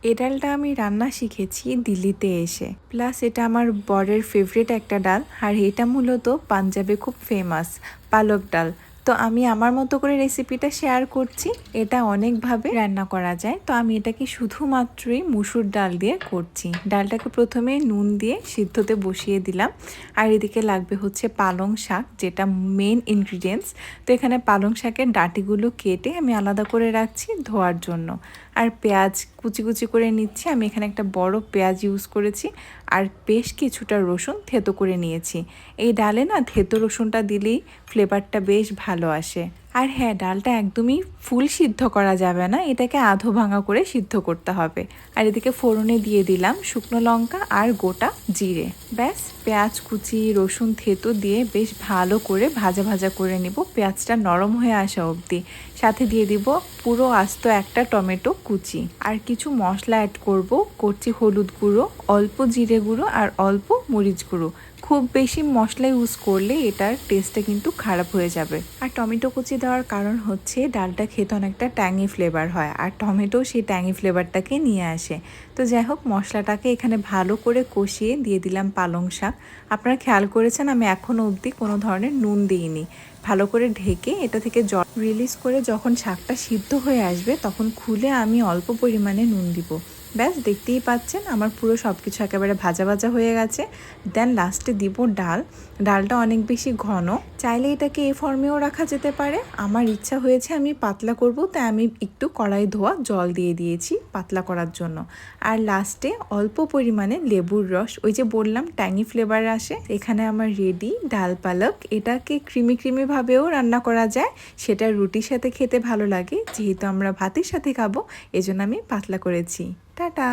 এই ডালটা আমি রান্না শিখেছি দিল্লিতে এসে। প্লাস এটা আমার বরের ফেভারিট একটা ডাল, আর এটা মূলত পাঞ্জাবে খুব ফেমাস পালক ডাল। তো আমি আমার মতো করে রেসিপিটা শেয়ার করছি। এটা অনেকভাবে রান্না করা যায়, তো আমি এটাকে শুধুমাত্রই মুসুর ডাল দিয়ে করছি। ডালটাকে প্রথমে নুন দিয়ে সিদ্ধতে বসিয়ে দিলাম, আর এদিকে লাগবে হচ্ছে পালং শাক, যেটা মেন ইনগ্রিডিয়েন্টস। তো এখানে পালং শাকের ডাঁটিগুলো কেটে আমি আলাদা করে রাখছি ধোয়ার জন্য। আর পেঁয়াজ কুচি কুচি করে নিচ্ছি। আমি এখানে একটা বড় পেঁয়াজ ইউজ করেছি, আর বেশ কিছুটা রসুন থেতো করে নিয়েছি। এই ডালে না থেতো রসুনটা দিলেই ফ্লেভারটা বেশ ভালো আসে। আর হ্যাঁ, ডালটা একদমই ফুল সিদ্ধ করা যাবে না, এটাকে আধো ভাঙা করে সিদ্ধ করতে হবে। আর এদিকে ফোড়নে দিয়ে দিলাম শুকনো লঙ্কা আর গোটা জিরে। ব্যাস, পেঁয়াজ কুচি রসুন থেতো দিয়ে বেশ ভালো করে ভাজা ভাজা করে নিব, পেঁয়াজটা নরম হয়ে আসা অবধি। সাথে দিয়ে দিব পুরো আস্ত একটা টমেটো কুচি, আর কিছু মশলা অ্যাড করছি হলুদ গুঁড়ো, অল্প জিরে গুঁড়ো আর অল্প মরিচ গুঁড়ো। খুব বেশি মশলা ইউজ করলে এটার টেস্টটা কিন্তু খারাপ হয়ে যাবে। আর টমেটো কুচি দেওয়ার কারণ হচ্ছে ডালটা খেতে অনেকটা ট্যাঙি ফ্লেভার হয়, আর টমেটো সেই ট্যাঙি ফ্লেভারটাকে নিয়ে আসে। তো যাই হোক, মশলাটাকে এখানে ভালো করে কষিয়ে দিয়ে দিলাম পালং শাক। আপনারা খেয়াল করেছেন আমি এখনও অবধি কোনো ধরনের নুন দিইনি। ভালো করে ঢেকে এটা থেকে জল রিলিজ করে যখন শাকটা সিদ্ধ হয়ে আসবে তখন খুলে আমি অল্প পরিমাণে নুন দিব। ব্যাস, দেখতেই পাচ্ছেন আমার পুরো সব কিছু একেবারে ভাজা ভাজা হয়ে গেছে। দেন লাস্টে দিব ডাল। ডালটা অনেক বেশি ঘন, চাইলে এটাকে এ ফর্মেও রাখা যেতে পারে। আমার ইচ্ছা হয়েছে আমি পাতলা করব, তাই আমি একটু কড়াই ধোয়া জল দিয়ে দিয়েছি পাতলা করার জন্য। আর লাস্টে অল্প পরিমাণে লেবুর রস, ওই যে বললাম ট্যাঙি ফ্লেভার আসে। এখানে আমার রেডি ডাল পালক। এটাকে ক্রিমি ক্রিমি ভাবেও রান্না করা যায়, সেটা রুটির সাথে খেতে ভালো লাগে। যেহেতু আমরা ভাতের সাথে খাবো, এজন্য আমি পাতলা করেছি। টাটা।